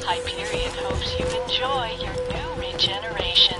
Hyperion hopes you enjoy your new regeneration.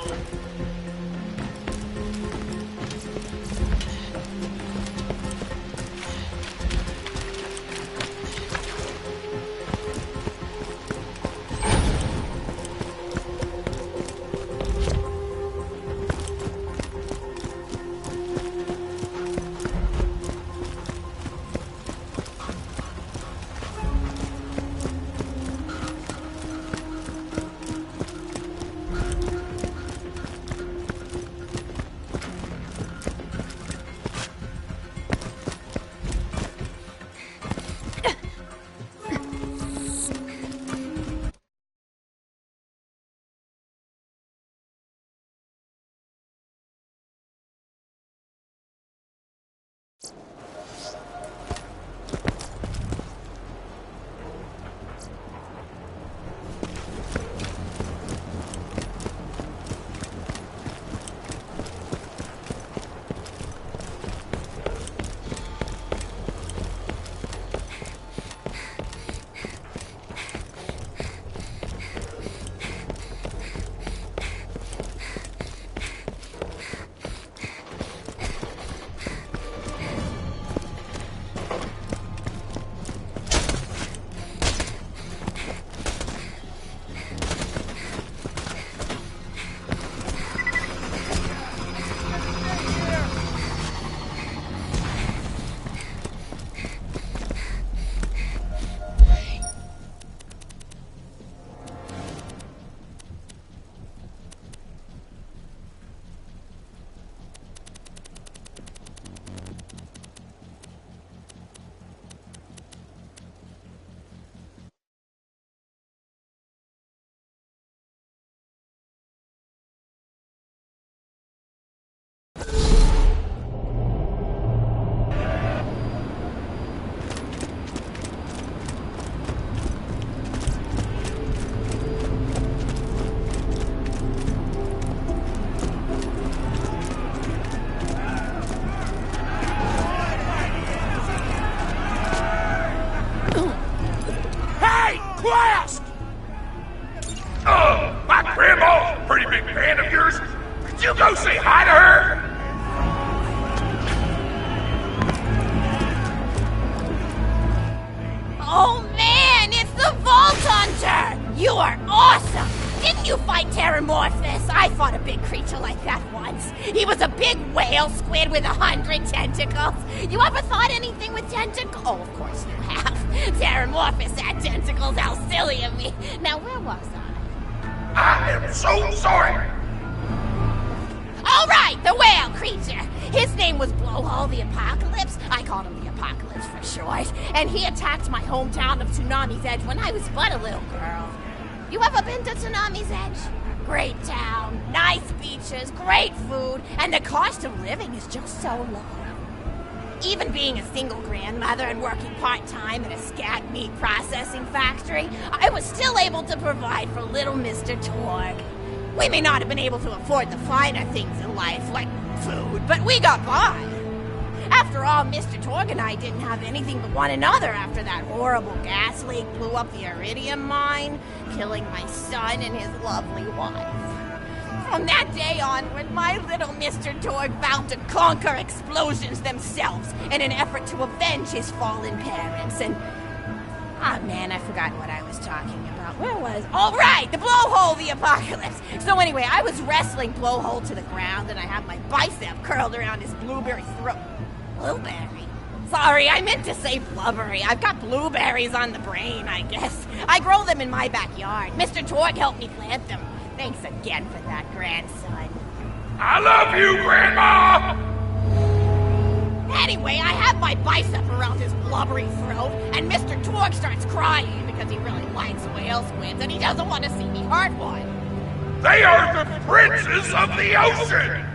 Blast! My grandma's a pretty big fan of yours. Could you go say hi to her? Oh man, it's the Vault Hunter! You are awesome! Didn't you fight Terramorphous? I fought a big creature like that once. He was a big whale squid with 100 tentacles. You ever thought anything with tentacles? Oh, of course you have. Terramorphous had tentacles. How silly of me. Now, where was I? I am so sorry. All right, the whale creature. His name was Blowhole the Apocalypse. I called him the Apocalypse for short. And he attacked my hometown of Tsunami's Edge when I was but a little girl. You ever been to Tsunami's Edge? Great town, nice beaches, great food, and the cost of living is just so low. Even being a single grandmother and working part-time in a scat meat processing factory, I was still able to provide for little Mr. Torg. We may not have been able to afford the finer things in life, like food, but we got by. After all, Mr. Torg and I didn't have anything but one another after that horrible gas leak blew up the iridium mine, killing my son and his lovely wife. From that day onward, my little Mr. Torg vowed to conquer explosions themselves in an effort to avenge his fallen parents, and... Ah, man, I forgot what I was talking about. Where was... Oh, right! The Blowhole the Apocalypse! So anyway, I was wrestling Blowhole to the ground, and I had my bicep curled around his blueberry throat. Blueberry? Sorry, I meant to say blubbery. I've got blueberries on the brain, I guess. I grow them in my backyard. Mr. Torg helped me plant them. Thanks again for that, grandson. I love you, Grandma! Anyway, I have my bicep around his blubbery throat, and Mr. Torg starts crying because he really likes whale squids, and he doesn't want to see me hurt one. They are the princes of the ocean!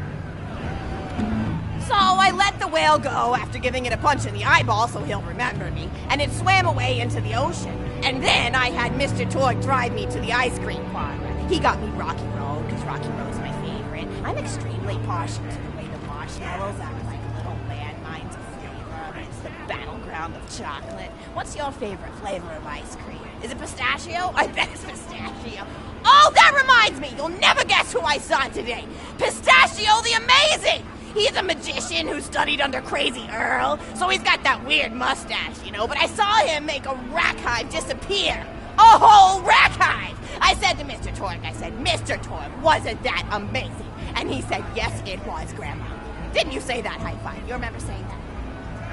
So I let the whale go after giving it a punch in the eyeball so he'll remember me, and it swam away into the ocean. And then I had Mr. Torg drive me to the ice cream parlor. He got me Rocky Road, because Rocky Road's my favorite. I'm extremely partial to the way the marshmallows act like little landmines of flavor. It's the battleground of chocolate. What's your favorite flavor of ice cream? Is it pistachio? I bet it's pistachio. Oh, that reminds me! You'll never guess who I saw today! Pistachio the Amazing! He's a magician who studied under Crazy Earl, so he's got that weird mustache, you know, but I saw him make a rack hive disappear. A whole rack hive! I said to Mr. Torg, Mr. Torg, wasn't that amazing? And he said, yes, it was, Grandma. Didn't you say that high five? You remember saying that?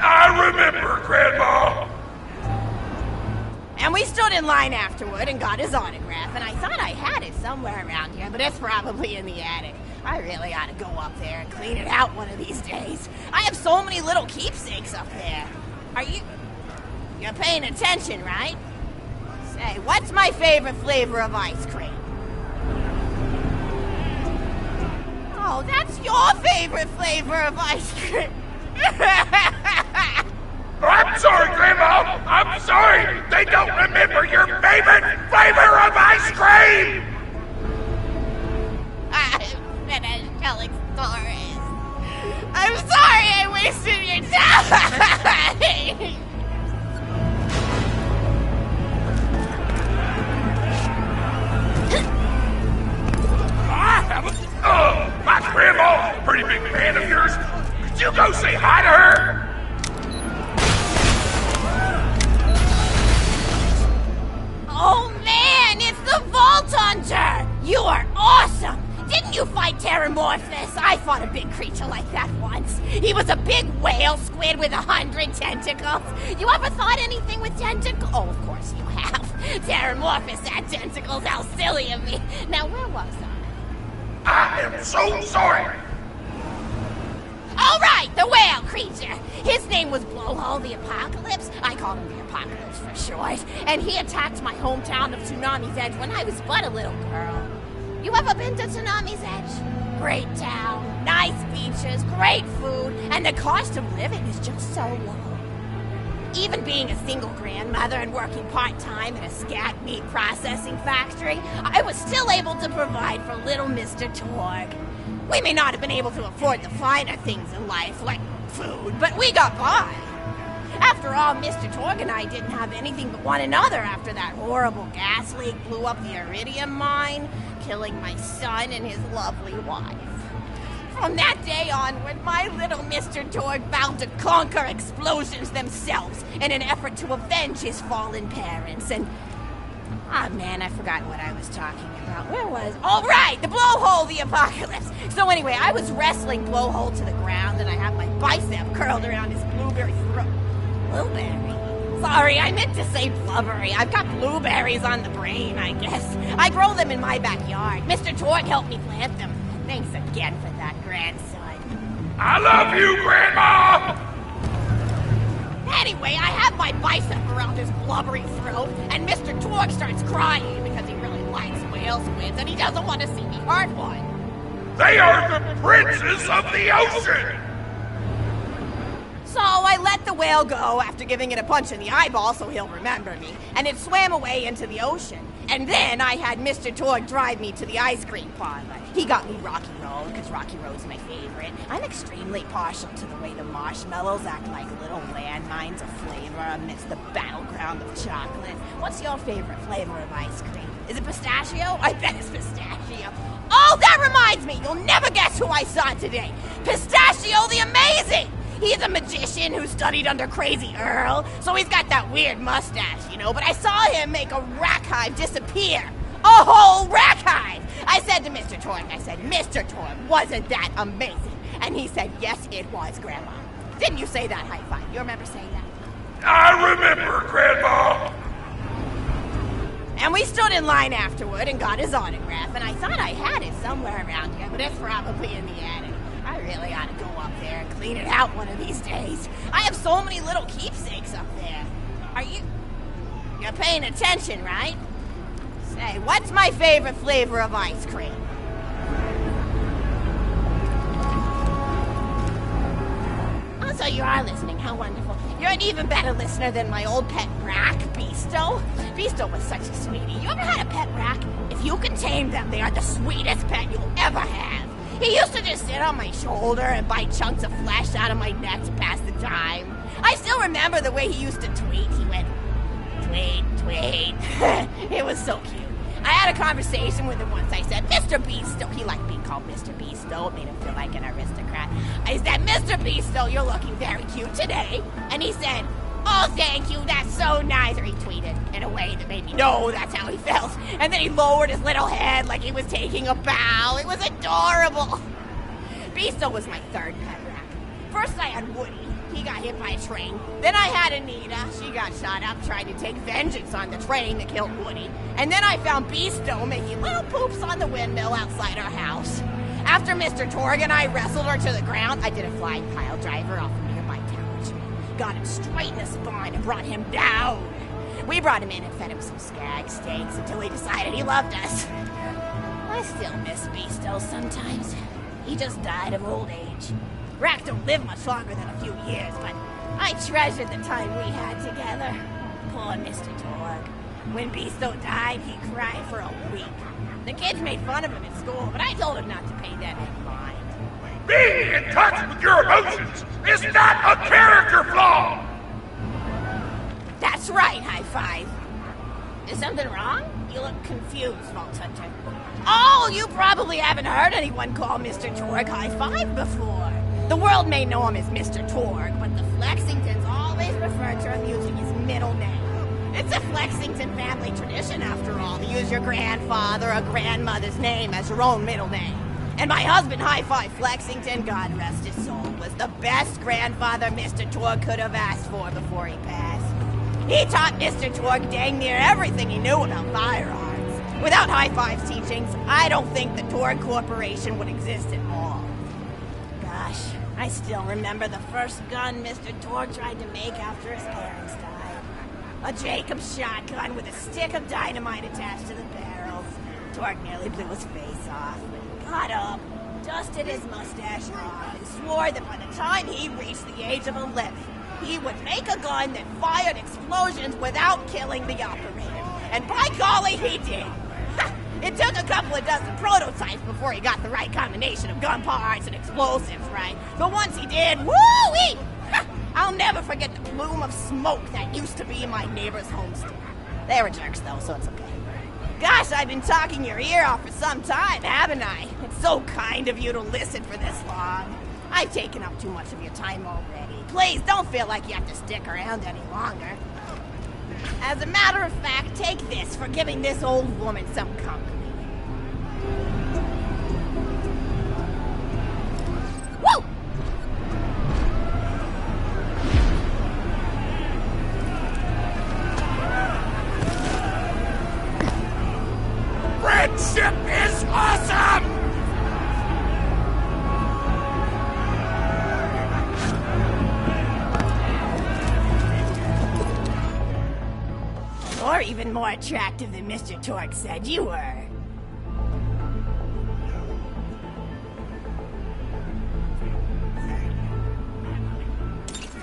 I remember, Grandma! And we stood in line afterward and got his autograph, and I thought I had it somewhere around here, but it's probably in the attic. I really ought to go up there and clean it out one of these days. I have so many little keepsakes up there. You're paying attention, right? Say, what's my favorite flavor of ice cream? Oh, that's your favorite flavor of ice cream. I'm sorry, Grandma! I'm sorry! They don't remember your favorite flavor of ice cream! I'm finished telling stories. I'm sorry I wasted your time! My grandma's a pretty big fan of yours. Could you go say hi to her? Oh man, it's the Vault Hunter! You are awesome! Didn't you fight Terramorphous? I fought a big creature like that once. He was a big whale squid with 100 tentacles. You ever thought anything with tentacles? Oh, of course you have. Terramorphous had tentacles. How silly of me. Now, where was I? I am so sorry. All right, the whale creature. His name was Blowhole the Apocalypse. I called him the Apocalypse for short. And he attacked my hometown of Tsunami's Edge when I was but a little girl. You ever been to Tsunami's Edge? Great town, nice beaches, great food, and the cost of living is just so low. Even being a single grandmother and working part-time in a scat meat processing factory, I was still able to provide for little Mr. Torg. We may not have been able to afford the finer things in life, like food, but we got by. After all, Mr. Torg and I didn't have anything but one another after that horrible gas leak blew up the iridium mine, killing my son and his lovely wife. From that day onward, my little Mr. Torg vowed to conquer explosions themselves in an effort to avenge his fallen parents, and... Ah, man, I forgot what I was talking about. Where was... Oh, right! The blowhole, the apocalypse! So anyway, I was wrestling blowhole to the ground, and I had my bicep curled around his blueberry throat. Blueberry? Sorry, I meant to say blubbery. I've got blueberries on the brain, I guess. I grow them in my backyard. Mr. Torg helped me plant them. Thanks again for that, grandson. I love you, Grandma! Anyway, I have my bicep around his blubbery throat, and Mr. Torg starts crying because he really likes whale squids, and he doesn't want to see me hurt one. They are the princes of the ocean! So I let the whale go after giving it a punch in the eyeball so he'll remember me, and it swam away into the ocean. And then I had Mr. Torg drive me to the ice cream parlor. He got me Rocky Road, because Rocky Road's my favorite. I'm extremely partial to the way the marshmallows act like little landmines of flavor amidst the battleground of chocolate. What's your favorite flavor of ice cream? Is it pistachio? I bet it's pistachio. Oh, that reminds me! You'll never guess who I saw today! Pistachio the Amazing! He's a magician who studied under Crazy Earl, so he's got that weird mustache, you know, but I saw him make a rack hive disappear. A whole rack hive! I said to Mr. Torg, Mr. Torg, wasn't that amazing? And he said, yes, it was, Grandma. Didn't you say that high five? You remember saying that? I remember, Grandma! And we stood in line afterward and got his autograph, and I thought I had it somewhere around here, but it's probably in the attic. I really ought to go up there and clean it out one of these days. I have so many little keepsakes up there. You're paying attention, right? Say, what's my favorite flavor of ice cream? Oh, so you are listening. How wonderful. You're an even better listener than my old pet rack, Beasto. Beasto was such a sweetie. You ever had a pet rack? If you can tame them, they are the sweetest pet you'll ever have. He used to just sit on my shoulder and bite chunks of flesh out of my neck to pass the time. I still remember the way he used to tweet. He went, tweet, tweet. It was so cute. I had a conversation with him once. I said, Mr. Beasto. He liked being called Mr. Beasto. It made him feel like an aristocrat. I said, Mr. Beasto, you're looking very cute today. And he said, oh, thank you, that's so nice. Or he tweeted in a way that made me know that's how he felt. And then he lowered his little head like he was taking a bow. It was adorable. Beasto was my third pet rack. First I had Woody. He got hit by a train. Then I had Anita. She got shot up trying to take vengeance on the train that killed Woody. And then I found Beasto making little poops on the windmill outside our house. After Mr. Torg and I wrestled her to the ground, I did a flying pile driver off a nearby couch. Got him straight in the spine and brought him down. We brought him in and fed him some skag steaks until he decided he loved us. I still miss Beasto sometimes. He just died of old age. Racks don't live much longer than a few years, but I treasured the time we had together. Poor Mr. Torg. When Beasto died, he cried for a week. The kids made fun of him at school, but I told him not to pay them any mind. Being in touch with your emotions is not a character flaw! That's right, High Five. Is something wrong? You look confused, Vault Hunter. Oh, you probably haven't heard anyone call Mr. Torg High Five before. The world may know him as Mr. Torg, but the Flexingtons always refer to him using his middle name. It's a Flexington family tradition, after all, to use your grandfather or grandmother's name as your own middle name. And my husband, High Five Flexington, God rest his soul, was the best grandfather Mr. Torg could have asked for before he passed. He taught Mr. Torg dang near everything he knew about firearms. Without High Five's teachings, I don't think the Torg Corporation would exist at all. Gosh, I still remember the first gun Mr. Torg tried to make after his parents died. A Jacobs shotgun with a stick of dynamite attached to the barrels. Torg nearly blew his face off, but he got up, dusted his mustache off, and swore that by the time he reached the age of 11, he would make a gun that fired explosions without killing the operator. And by golly, he did. It took a couple of dozen prototypes before he got the right combination of gun parts and explosives right. But once he did, woo-wee! I'll never forget the plume of smoke that used to be in my neighbor's homestead. They were jerks, though, so it's okay. Gosh, I've been talking your ear off for some time, haven't I? It's so kind of you to listen for this long. I've taken up too much of your time already. Please, don't feel like you have to stick around any longer. As a matter of fact, take this for giving this old woman some company. Woo! Friendship is awesome! You're even more attractive than Mr. Torque said you were.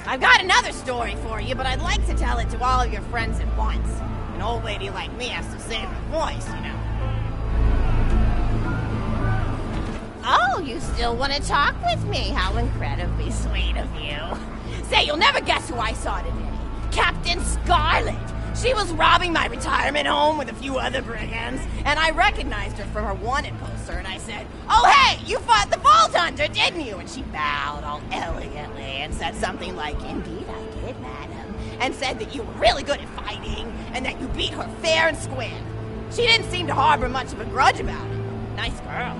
I've got another story for you, but I'd like to tell it to all of your friends at once. An old lady like me has to save her voice, you know. Oh, you still want to talk with me? How incredibly sweet of you. Say, you'll never guess who I saw today. Captain Scarlet. She was robbing my retirement home with a few other brigands, and I recognized her from her wanted poster, and I said, "Oh, hey, you fought the Vault Hunter, didn't you?" And she bowed all elegantly and said something like, "Indeed I did, madam," and said that you were really good at fighting, and that you beat her fair and square. She didn't seem to harbor much of a grudge about it. Nice girl.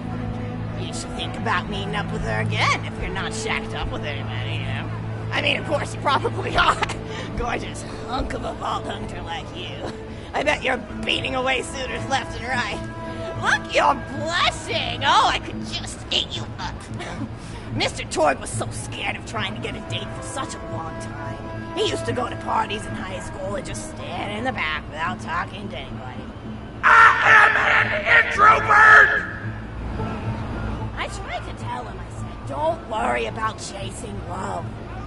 You should think about meeting up with her again if you're not shacked up with anybody, you know? I mean, of course, you probably are. Gorgeous hunk of a Vault Hunter like you. I bet you're beating away suitors left and right. Look, you're blushing. Oh, I could just eat you up. Mr. Torgue was so scared of trying to get a date for such a long time. He used to go to parties in high school and just stand in the back without talking to anybody. I am an introvert! I tried to tell him, I said, don't worry about chasing love.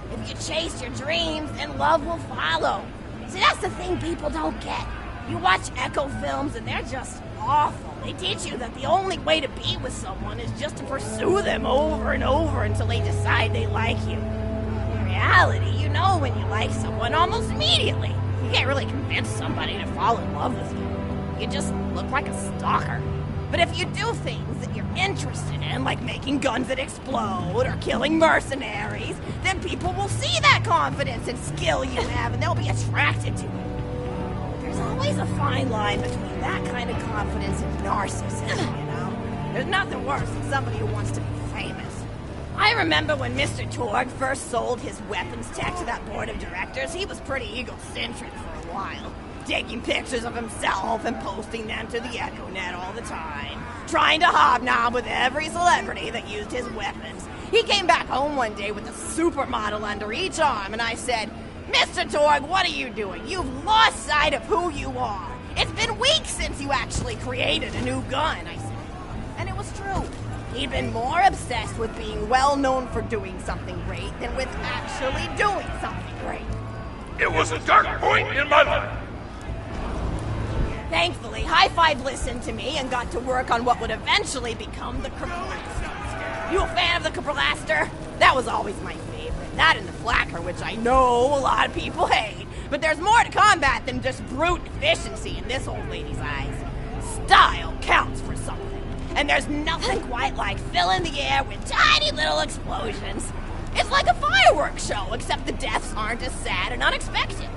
If you chase your dreams, then love will follow. See, that's the thing people don't get. You watch Echo films and they're just awful. They teach you that the only way to be with someone is just to pursue them over and over until they decide they like you. In reality, you know when you like someone almost immediately. You can't really convince somebody to fall in love with you. You just look like a stalker. But if you do things that you're interested in, like making guns that explode or killing mercenaries, then people will see that confidence and skill you have and they'll be attracted to it. There's always a fine line between that kind of confidence and narcissism, you know? There's nothing worse than somebody who wants to be famous. I remember when Mr. Torgue first sold his weapons tech to that board of directors, he was pretty egocentric for a while. Taking pictures of himself and posting them to the EchoNet all the time. Trying to hobnob with every celebrity that used his weapons. He came back home one day with a supermodel under each arm, and I said, "Mr. Torgue, what are you doing? You've lost sight of who you are. It's been weeks since you actually created a new gun," I said. And it was true. He'd been more obsessed with being well known for doing something great than with actually doing something great. It was a dark point in my life. Thankfully, High Five listened to me and got to work on what would eventually become the Crapplaster. You a fan of the Crapplaster? That was always my favorite. That and the Flacker, which I know a lot of people hate. But there's more to combat than just brute efficiency in this old lady's eyes. Style counts for something. And there's nothing quite like filling the air with tiny little explosions. It's like a fireworks show, except the deaths aren't as sad and unexpected.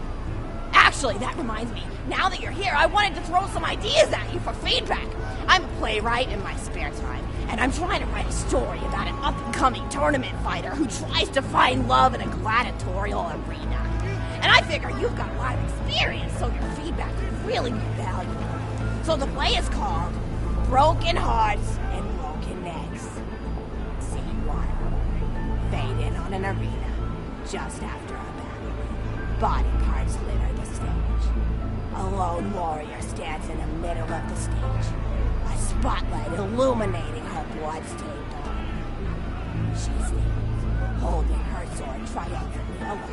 Actually, that reminds me, now that you're here, I wanted to throw some ideas at you for feedback. I'm a playwright in my spare time, and I'm trying to write a story about an up-and-coming tournament fighter who tries to find love in a gladiatorial arena. And I figure you've got a lot of experience, so your feedback would really be valuable. So the play is called Broken Hearts and Broken Necks. Scene 1. Fade in on an arena, just after a battle. Body parts litter the stage. A lone warrior stands in the middle of the stage. A spotlight illuminating her blood-stained arm. She stands, holding her sword triumphantly aloft.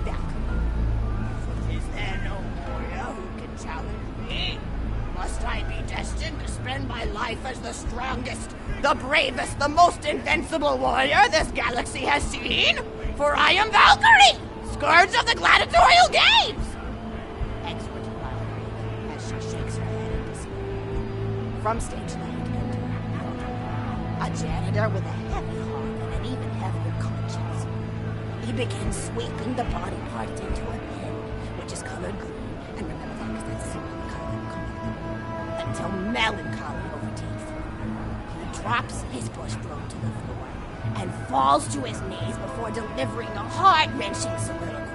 Valkyrie. Is there no warrior who can challenge me? Must I be destined to spend my life as the strongest, the bravest, the most invincible warrior this galaxy has seen? For I am Valkyrie, scourge of the gladiatorial games! Exhorted Valkyrie, as she shakes her head in dismay. From stage left, a janitor with a heavy heart and an even heavier conscience. He begins sweeping the body parts into a bin, which which is colored green. And remember that because that's a symbol of color. Until melancholy overtakes him. He drops his bush broom to the floor and falls to his knees before delivering a heart-wrenching soliloquy.